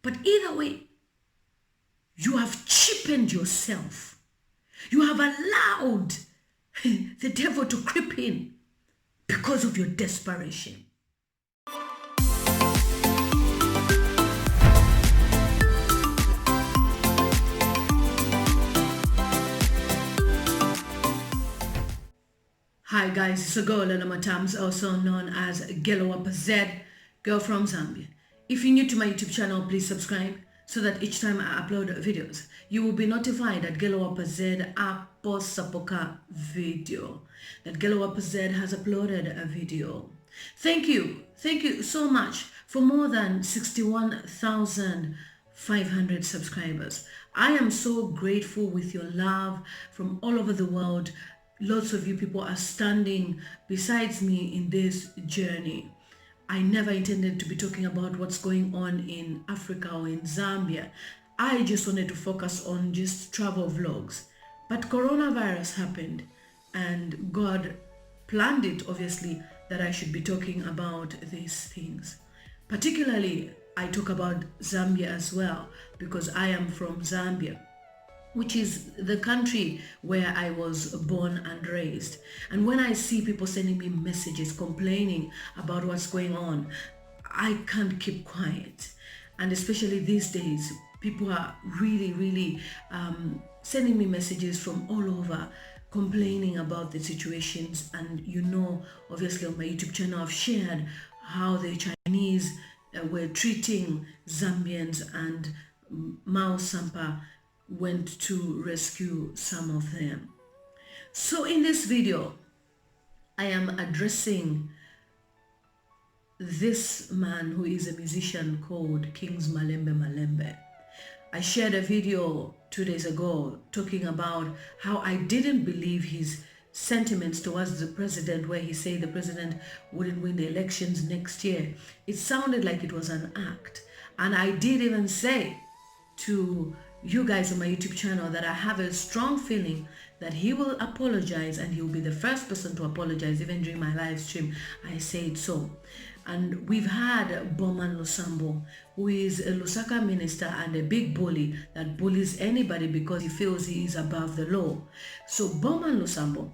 But either way, you have cheapened yourself. You have allowed the devil to creep in because of your desperation. Hi guys, it's a girl lilymutamztv, also known as Z, girl from Zambia. If you're new to my YouTube channel, please subscribe so that each time I upload videos, you will be notified that Z posts video. That Z has uploaded a video. Thank you so much for more than 61,500 subscribers. I am so grateful with your love from all over the world. Lots of you people are standing besides me in this journey. I never intended to be talking about what's going on in Africa or in Zambia. I just wanted to focus on just travel vlogs. But coronavirus happened and God planned it, obviously, that I should be talking about these things. Particularly, I talk about Zambia as well because I am from Zambia, which is the country where I was born and raised. And when I see people sending me messages complaining about what's going on, I can't keep quiet. And especially these days, people are really sending me messages from all over, complaining about the situations. And you know, obviously on my YouTube channel, I've shared how the Chinese were treating Zambians, and Mao Sampa went to rescue some of them. So in this video, I am addressing this man who is a musician called Kings Malembe. I shared a video 2 days ago talking about how I didn't believe his sentiments towards the president, where he said the president wouldn't win the elections next year. It sounded like it was an act. And I did even say to you guys on my YouTube channel that I have a strong feeling that he will apologize, and he will be the first person to apologize. Even during my live stream, I said so. And we've had Bowman Lusambo, who is a Lusaka minister and a big bully that bullies anybody because he feels he is above the law. So Bowman Lusambo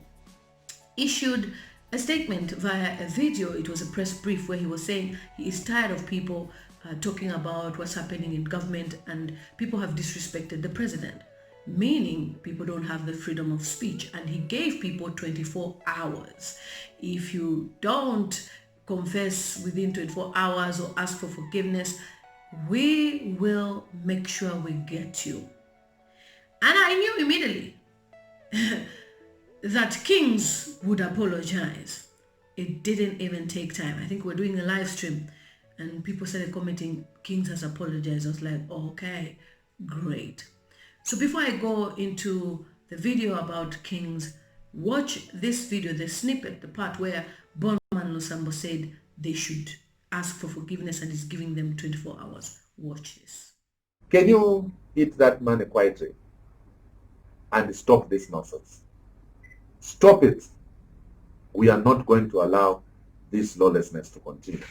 issued a statement via a video. It was a press brief where he was saying he is tired of people talking about what's happening in government, and people have disrespected the president, meaning people don't have the freedom of speech. And he gave people 24 hours. If you don't confess within 24 hours or ask for forgiveness, we will make sure we get you. And I knew immediately that Kings would apologize. It didn't even take time. I think we're doing a live stream and people started commenting, Kings has apologized. I was like, okay, great. So before I go into the video about Kings, watch this video, the snippet, the part where Bowman Lusambo said they should ask for forgiveness and is giving them 24 hours. Watch this. Can you hit that man quietly and stop this nonsense? Stop it. We are not going to allow this lawlessness to continue.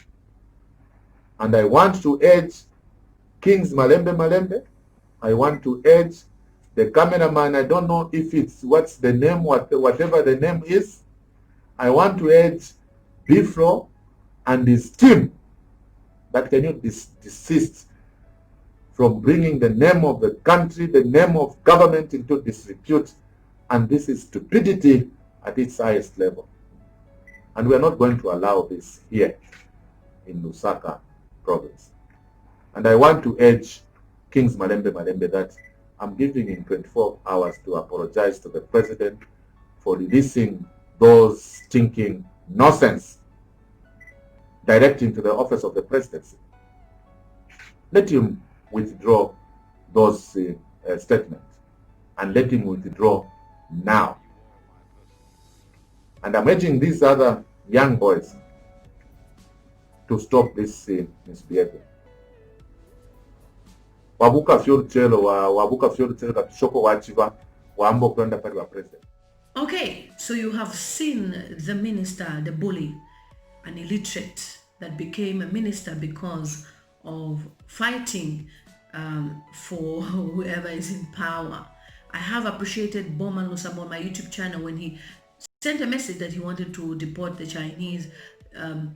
And I want to urge Kings Malembe. I want to urge the cameraman. I don't know if it's what's the name, whatever the name is. I want to urge By ROA and his team that can you desist from bringing the name of the country, the name of government into disrepute. And this is stupidity at its highest level. And we are not going to allow this here in Lusaka province. And I want to urge Kings Malembe that I'm giving him 24 hours to apologize to the president for releasing those stinking nonsense directing to the office of the presidency. Let him withdraw those statements, and let him withdraw now. And I'm urging these other young boys to stop this misbehavior. Wabuka fiorchelo katishoko wachiva waambo kwenda pale wa president. Okay, so you have seen the minister, the bully, an illiterate that became a minister because of fighting for whoever is in power. I have appreciated Bowman Lusamo on my YouTube channel when he sent a message that he wanted to deport the Chinese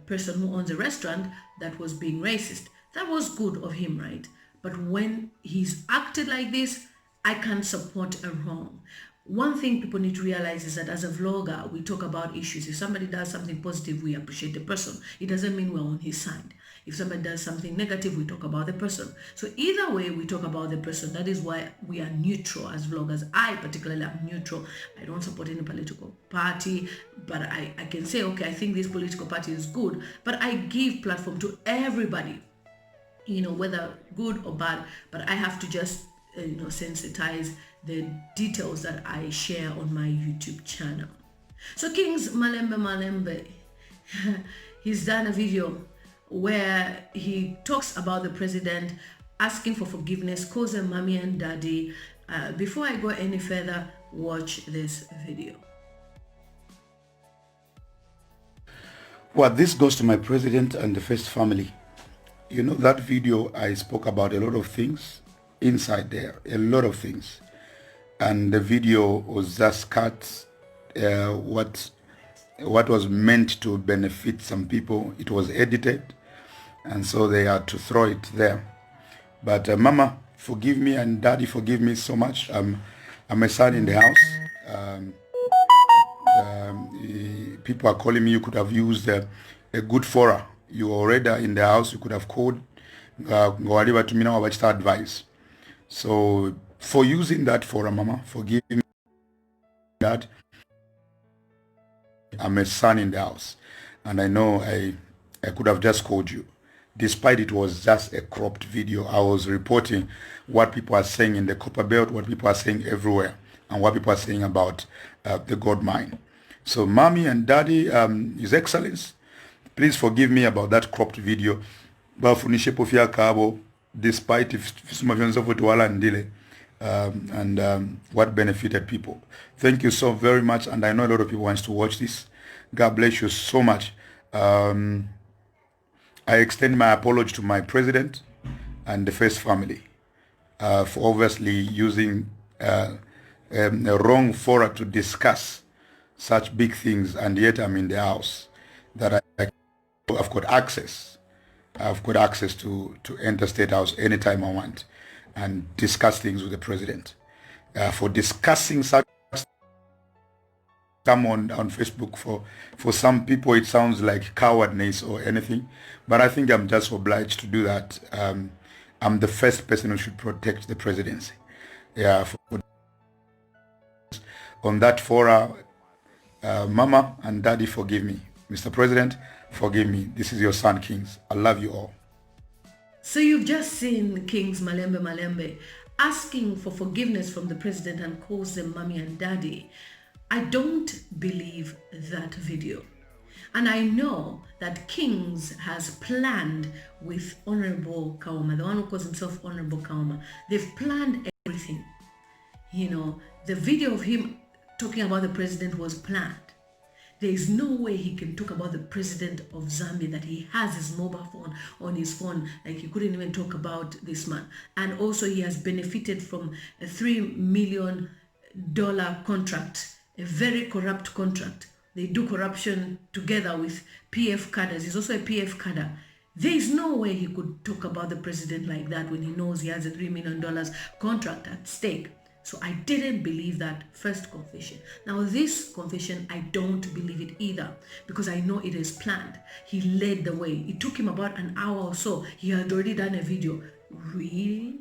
person who owns a restaurant that was being racist. That was good of him, right? But when he's acted like this, I can't support a wrong. One thing people need to realize is that as a vlogger, we talk about issues. If somebody does something positive, we appreciate the person. It doesn't mean we're on his side. If somebody does something negative, we talk about the person. So either way, we talk about the person. That is why we are neutral as vloggers. I particularly am neutral. I don't support any political party, but I can say, okay, I think this political party is good, but I give platform to everybody, whether good or bad, but I have to just sensitize the details that I share on my YouTube channel. So King's Malembe, he's done a video where he talks about the president asking for forgiveness, calls them mommy and daddy. Before I go any further, watch this video. Well, this goes to my president and the first family. That video, I spoke about a lot of things inside there, a lot of things. And the video was just cut what was meant to benefit some people. It was edited, and so they had to throw it there. But Mama, forgive me, and Daddy, forgive me so much. I'm a son in the house. People are calling me. You could have used a good fora. You already in the house. You could have called. To me now about advice. So for using that forum, Mama, forgive me. That I'm a son in the house, and I know I could have just called you. Despite it was just a cropped video, I was reporting what people are saying in the Copper Belt, what people are saying everywhere, and what people are saying about the gold mine. So Mommy and Daddy, His Excellence, please forgive me about that cropped video. Despite what benefited people. Thank you so very much, and I know a lot of people wants to watch this. God bless you so much. I extend my apology to my president and the first family for obviously using a wrong forum to discuss such big things, and yet I'm in the house that I've got access. I've got access to enter State House anytime I want and discuss things with the president. For discussing such on Facebook, for some people it sounds like cowardness or anything, but I think I'm just obliged to do that. I'm the first person who should protect the presidency. Yeah, on that fora, Mama and Daddy, forgive me. Mr. President, forgive me. This is your son, Kings. I love you all. So you've just seen Kings Malembe asking for forgiveness from the president and calls them mommy and daddy. I don't believe that video. And I know that Kings has planned with Honorable Kauma, the one who calls himself Honorable Kauma. They've planned everything. The video of him talking about the president was planned. There is no way he can talk about the president of Zambia, that he has his mobile phone on his phone. Like, he couldn't even talk about this man. And also he has benefited from a $3 million contract, a very corrupt contract. They do corruption together with PF cadres. He's also a PF cadre. There is no way he could talk about the president like that when he knows he has a $3 million contract at stake. So I didn't believe that first confession. Now this confession, I don't believe it either, because I know it is planned. He led the way. It took him about an hour or so. He had already done a video. Really?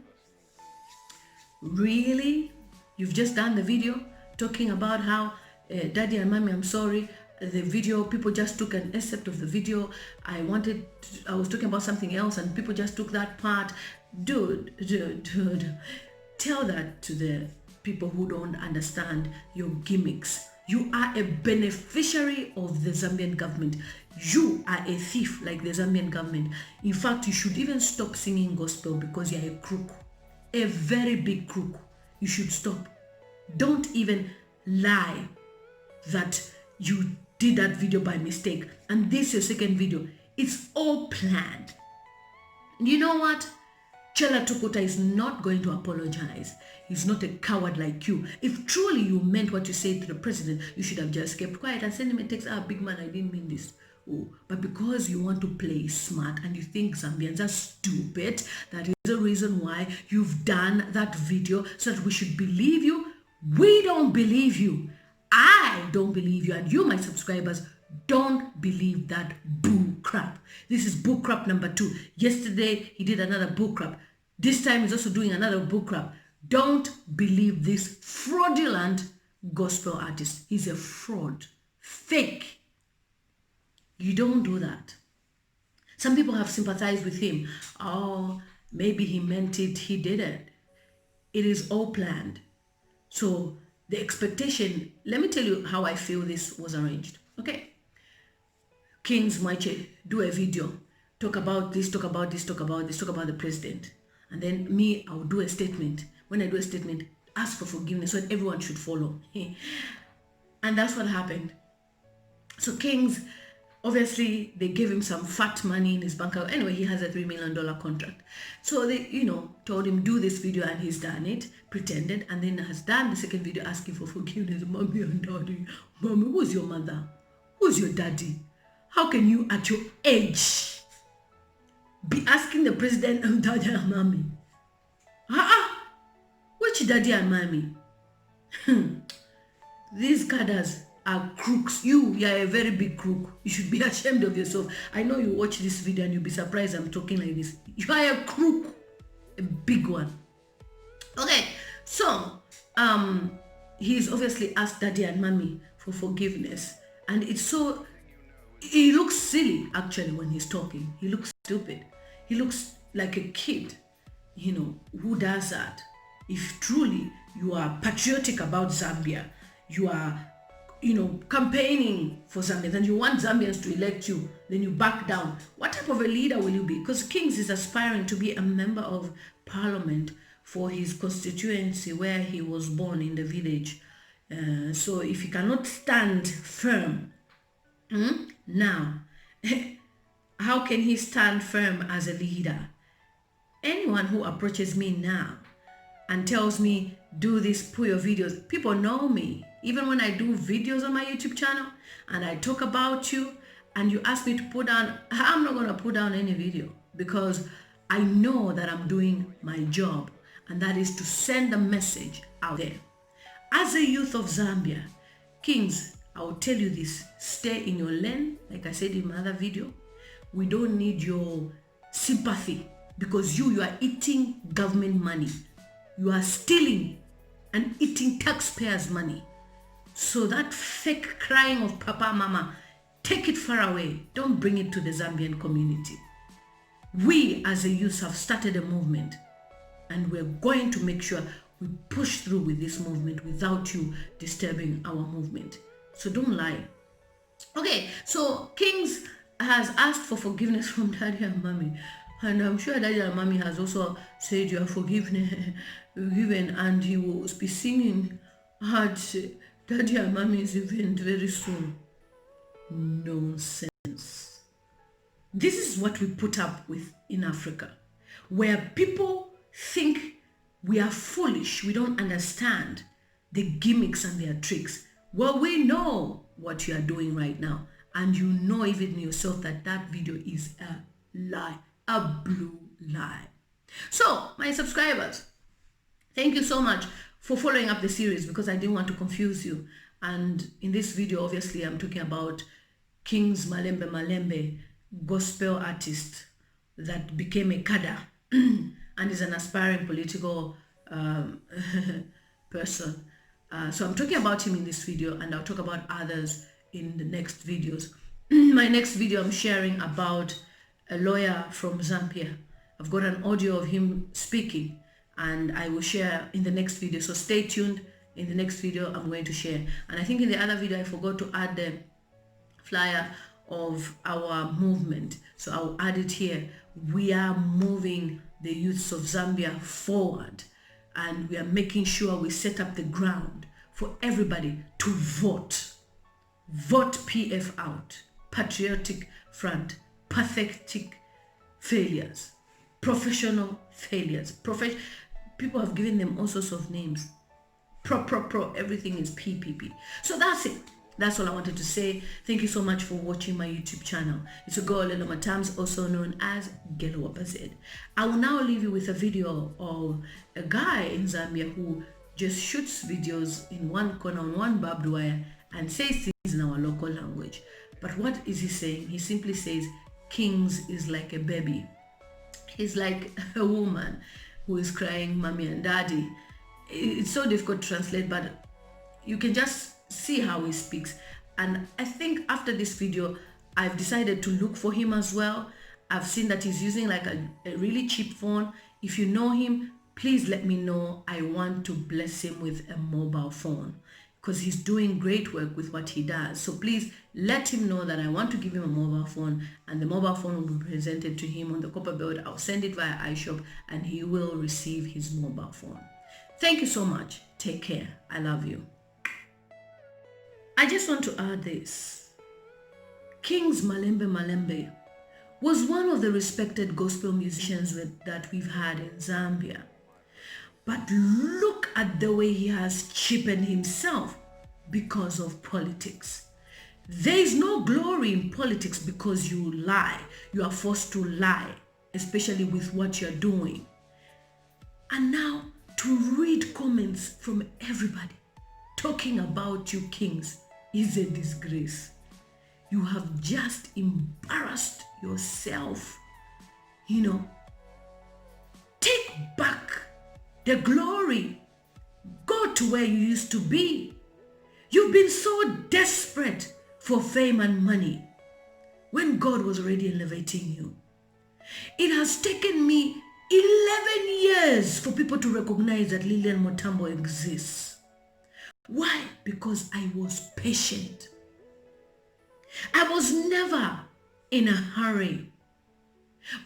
Really? You've just done the video talking about how Daddy and Mommy, I'm sorry. The video, people just took an excerpt of the video. I was talking about something else and people just took that part. Dude. Tell that to the people who don't understand your gimmicks. You are a beneficiary of the Zambian government. You are a thief like the Zambian government. In fact, you should even stop singing gospel because you're a crook. A very big crook. You should stop. Don't even lie that you did that video by mistake. And this is your second video. It's all planned. You know what? Chela Tukuta is not going to apologize. He's not a coward like you. If truly you meant what you said to the president, you should have just kept quiet and sent him a text, big man, I didn't mean this. Oh, but because you want to play smart and you think Zambians are stupid, that is the reason why you've done that video so that we should believe you. We don't believe you. I don't believe you, and you, my subscribers, don't believe that bull crap. This is bull crap number 2. Yesterday, he did another bull crap. This time, he's also doing another bull crap. Don't believe this fraudulent gospel artist. He's a fraud. Fake. You don't do that. Some people have sympathized with him. Oh, maybe he meant it. He didn't. It is all planned. So the expectation, let me tell you how I feel this was arranged. Okay. Kings might do a video, talk about this, talk about this, talk about this, talk about the president. And then me, I'll do a statement. When I do a statement, ask for forgiveness so that everyone should follow. And that's what happened. So Kings, obviously, they gave him some fat money in his bank account. Anyway, he has a $3 million contract. So they, told him, do this video, and he's done it, pretended, and then has done the second video asking for forgiveness. Mommy and daddy. Mommy, who's your mother? Who's your daddy? How can you, at your age, be asking the president, daddy and mommy? Which daddy and mommy? These cadres are crooks. You are a very big crook. You should be ashamed of yourself. I know you watch this video and you'll be surprised I'm talking like this. You are a crook. A big one. Okay, so he's obviously asked daddy and mommy for forgiveness. And he looks silly actually when he's talking. He looks stupid. He looks like a kid. Who does that? If truly you are patriotic about Zambia, you are campaigning for Zambia, then you want Zambians to elect you, then you back down. What type of a leader will you be? Because Kings is aspiring to be a member of parliament for his constituency where he was born in the village. So if he cannot stand firm now, how can he stand firm as a leader? Anyone who approaches me now and tells me, do this, put your videos, people know me. Even when I do videos on my YouTube channel and I talk about you and you ask me to put down, I'm not going to put down any video because I know that I'm doing my job, and that is to send a message out there. As a youth of Zambia, Kings, I will tell you this, stay in your lane. Like I said in my other video, we don't need your sympathy because you are eating government money. You are stealing and eating taxpayers' money. So that fake crying of papa, mama, take it far away. Don't bring it to the Zambian community. We as a youth have started a movement, and we're going to make sure we push through with this movement without you disturbing our movement. So don't lie. Okay, so Kings has asked for forgiveness from daddy and mommy. And I'm sure daddy and mommy has also said you are forgiven, and he will be singing at daddy and mommy's event very soon. Nonsense. This is what we put up with in Africa, where people think we are foolish, we don't understand the gimmicks and their tricks. Well, we know what you are doing right now, and you know even yourself that that video is a lie, a blue lie. So, my subscribers, thank you so much for following up the series because I didn't want to confuse you. And in this video, obviously, I'm talking about Kings Malembe, gospel artist that became a kada and is an aspiring political person. So I'm talking about him in this video, and I'll talk about others in the next videos. My next video, I'm sharing about a lawyer from Zambia. I've got an audio of him speaking, and I will share in the next video. So stay tuned. In the next video, I'm going to share. And I think in the other video, I forgot to add the flyer of our movement. So I'll add it here. We are moving the youths of Zambia forward, and we are making sure we set up the ground for everybody to vote. Vote PF out. Patriotic Front. Pathetic failures. professional failures. People have given them all sorts of names. Everything is PPP. So that's it. That's all I wanted to say. Thank you so much for watching my YouTube channel. It's a girl, lilymutamztv, also known as Gelowapazed. I will now leave you with a video of a guy in Zambia who just shoots videos in one corner on one barbed wire and says things in our local language. But what is he saying? He simply says, Kings is like a baby. He's like a woman who is crying mommy and daddy. It's so difficult to translate, but you can just see how he speaks. And I think after this video, I've decided to look for him as well. I've seen that he's using like a really cheap phone. If you know him, please let me know. I want to bless him with a mobile phone because he's doing great work with what he does. So please let him know that I want to give him a mobile phone, and the mobile phone will be presented to him on the copper belt. I'll send it via iShop and he will receive his mobile phone. Thank you so much. Take care. I love you. I just want to add this. King's Malembe was one of the respected gospel musicians that we've had in Zambia. But look at the way he has cheapened himself because of politics. There is no glory in politics because you lie. You are forced to lie, especially with what you're doing. And now to read comments from everybody talking about you kings is a disgrace. You have just embarrassed yourself. Take back the glory. Go to where you used to be. You've been so desperate for fame and money when God was already elevating you. It has taken me 11 years for people to recognize that lilymutamztv exists. Why? Because I was patient. I was never in a hurry.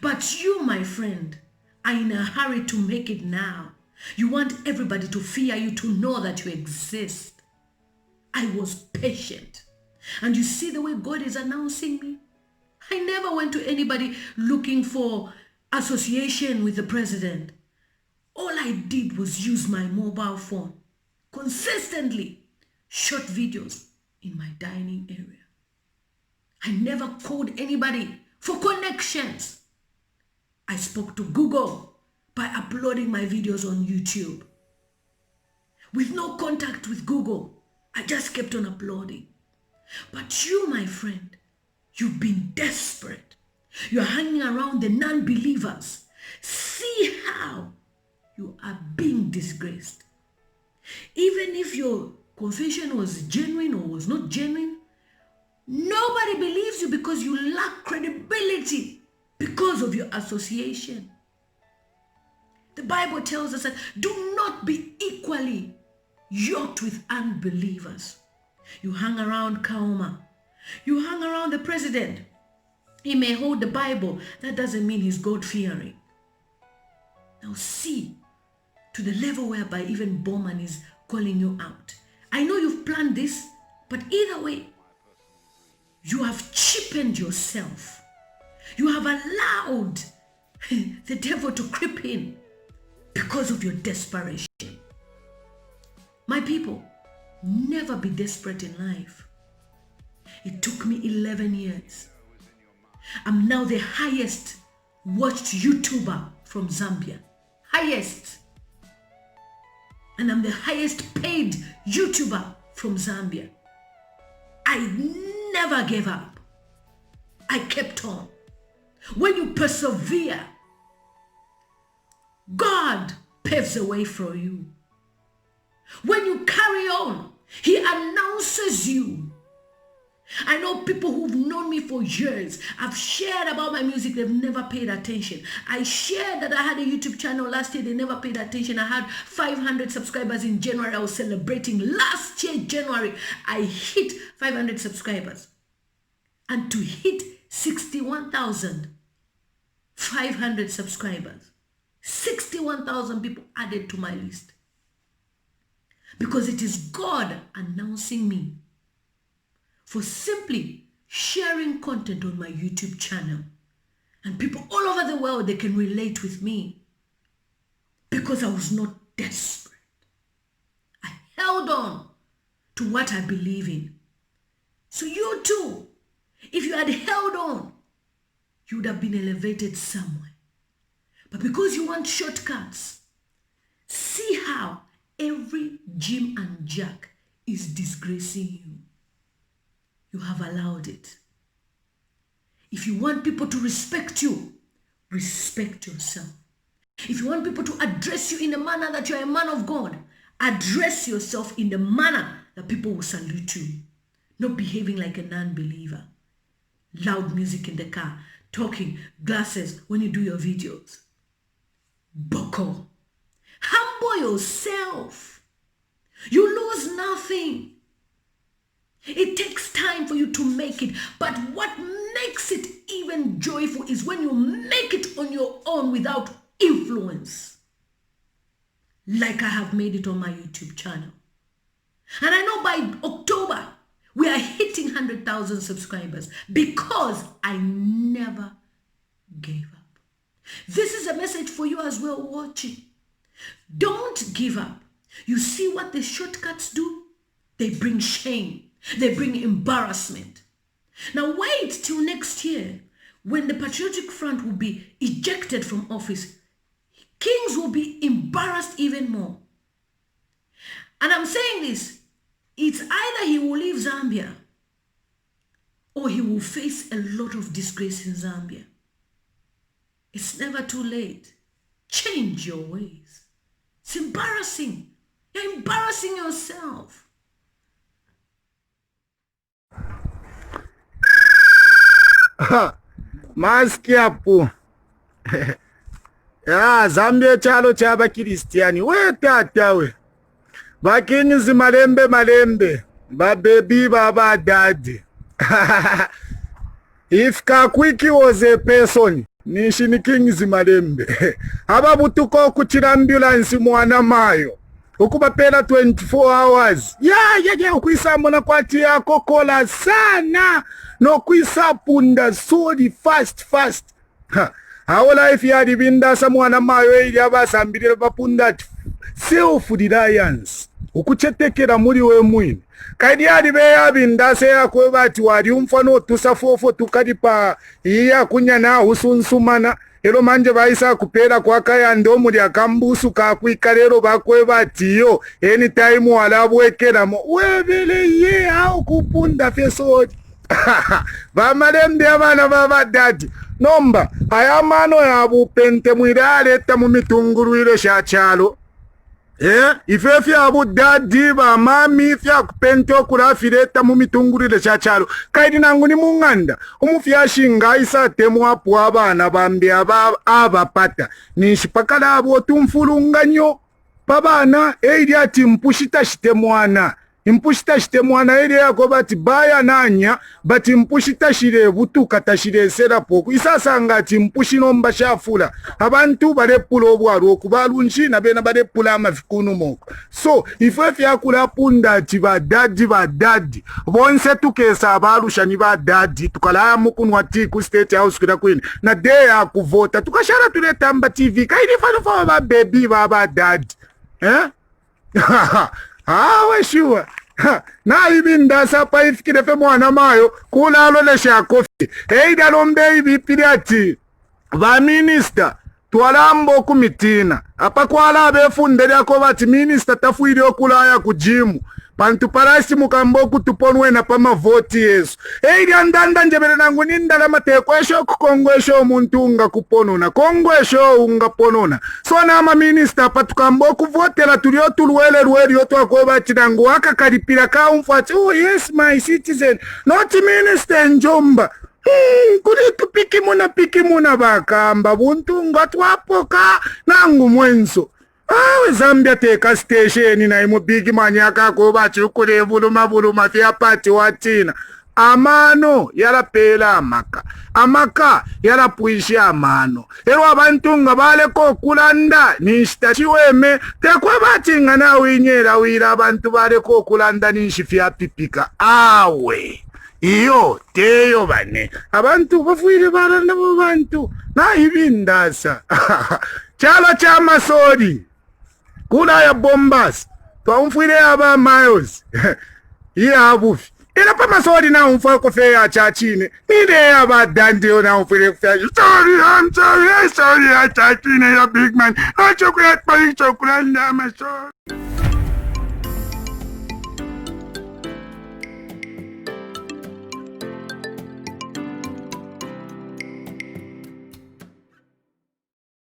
But you, my friend, are in a hurry to make it now. You want everybody to fear you, to know that you exist. I was patient. And you see the way God is announcing me? I never went to anybody looking for association with the president. All I did was use my mobile phone, consistently shot videos in my dining area. I never called anybody for connections. I spoke to Google by uploading my videos on YouTube. With no contact with Google, I just kept on uploading. But you, my friend, you've been desperate. You're hanging around the non-believers. See how you are being disgraced. Even if your confession was genuine or was not genuine, nobody believes you because you lack credibility because of your association. The Bible tells us that do not be equally yoked with unbelievers. You hang around Kauma. You hang around the president. He may hold the Bible. That doesn't mean he's God-fearing. Now see to the level whereby even Bowman is calling you out. I know you've planned this, but either way, you have cheapened yourself. You have allowed the devil to creep in because of your desperation. My people, never be desperate in life. It took me 11 years. I'm now the highest watched YouTuber from Zambia. Highest. And I'm the highest paid YouTuber from Zambia. I never gave up. I kept on. When you persevere, God paves the way for you. When you carry on, He announces you. I know people who've known me for years. I've shared about my music. They've never paid attention. I shared that I had a YouTube channel last year. They never paid attention. I had 500 subscribers in January. I was celebrating. Last year, January, I hit 500 subscribers. And to hit 61,500 subscribers, 61,000 people added to my list. Because it is God announcing me for simply sharing content on my YouTube channel. And people all over the world, they can relate with me because I was not desperate. I held on to what I believe in. So you too, if you had held on, you would have been elevated somewhere. But because you want shortcuts, see how every Jim and Jack is disgracing you. You have allowed it. If you want people to respect you, respect yourself. If you want people to address you in a manner that you're a man of God, address yourself in the manner that people will salute you. Not behaving like a non-believer. Loud music in the car, talking, glasses when you do your videos. Boko. Humble yourself. You lose nothing. It takes time for you to make it, but what makes it even joyful is when you make it on your own without influence. Like I have made it on my YouTube channel. And I know by October, we are hitting 100,000 subscribers because I never gave up. This is a message for you as well watching. Don't give up. You see what the shortcuts do? They bring shame. They bring embarrassment. Now wait till next year when the Patriotic Front will be ejected from office. Kings will be embarrassed even more. And I'm saying this, it's either he will leave Zambia or he will face a lot of disgrace in Zambia. It's never too late. Change your ways. It's embarrassing. You're embarrassing yourself. Maski hapo. Ya Zambia chalo chaba Kristiani. We tata we. Bakinyizi malembe. Ba baby baba daddy. If Kakwiki was a person, nishini kinyizi malembe. Aba butuko kuchira ambulance mwana mayo. Ukubapela 24 hours. Ya ukuisa mwana kwati yako kola sana. No kuisa punda sodi fast. How life ya dibinda samwana mayo ili abasambirira bapunda self-reliance. Ukuchetekera muri we mwini. Kaidi yadi beya bindase ya kwe bati wadi umfano tusafofo tukadipa iya kunyana husunsumana. Ero manje baisa kupera kwa kaya ndomu ya kambusu kakwikarero bakwe batiyo. Anytime walabwekera mo. Webele ye hao kupunda fesodi. Malembe abana baba dadi. Nomba, ayamano ya bupente mwirale eta mumitunguru ile shachalo. Ifefi abu dadi ba mami fya kupente okurafire eta mumitunguru ile shachalo. Kaidi nangu ni munganda. Umufya shinga isa temu hapu abana bambi aba pata. Nishipakala abu otumfulunganyo. Babana, eidi ati mpushita shitemwana. Impushita shite mwana ele yako bati baya nanya bati impushita shire butuka tashire sera poku isasa ngati impushino mbashafula abantu balepula obwaru okubalunji na bena balepula amafikunu moko so ifefi yakula punda ati badadi bonse tukesa abarusha ni badadi tukala mukunwa ti ku state house kira kwini na day ya kuvota tukashara tuleta mba TV kaidi fano fa ba baby baba dad we sure. Na ibinda sapa ifikire fe mwana mayo kula alolesha kofi. Eida lombe ibipiri ati ba minister twalambo kumitina. Apa kwala abefundere yako bati minister tafuiri okulaya kujimu. Pantu parasi mukamboku tuponwe na pama voti yesu. Eidi andanda njebele nangu nindala mateko esho kukongwesho omuntu unga kuponona. Kongwesho unga ponona. So na ama minister patukamboku vote la tulio tuluwele yoto wakoba chinangu waka karipira kaumfati. Oh yes my citizen. Not minister njomba. Kuritu piki muna bakamba. Buntu unga tuwapoka nangu mwenso. Zambia teka station na imo bigi manyaka ko bachi ukure buluma fya pati watina amano yala pela amaka yala puishi amano ero abantu nga bale ko kulanda nishita chiweme tekwa bachi ngana winyera wira abantu bale ko kulanda nishifya pipika awe iyo teyo bane abantu bafuire baranda bo bantu na ibindasa chala cha masori kuna ya bombas twamfuire aba miles iya bufi ina pa masori na umfa ko fe ya chachine nide aba dande na umfuire fe sorry I'm sorry ya chachine ya big man no chocolate pa chocolate na masori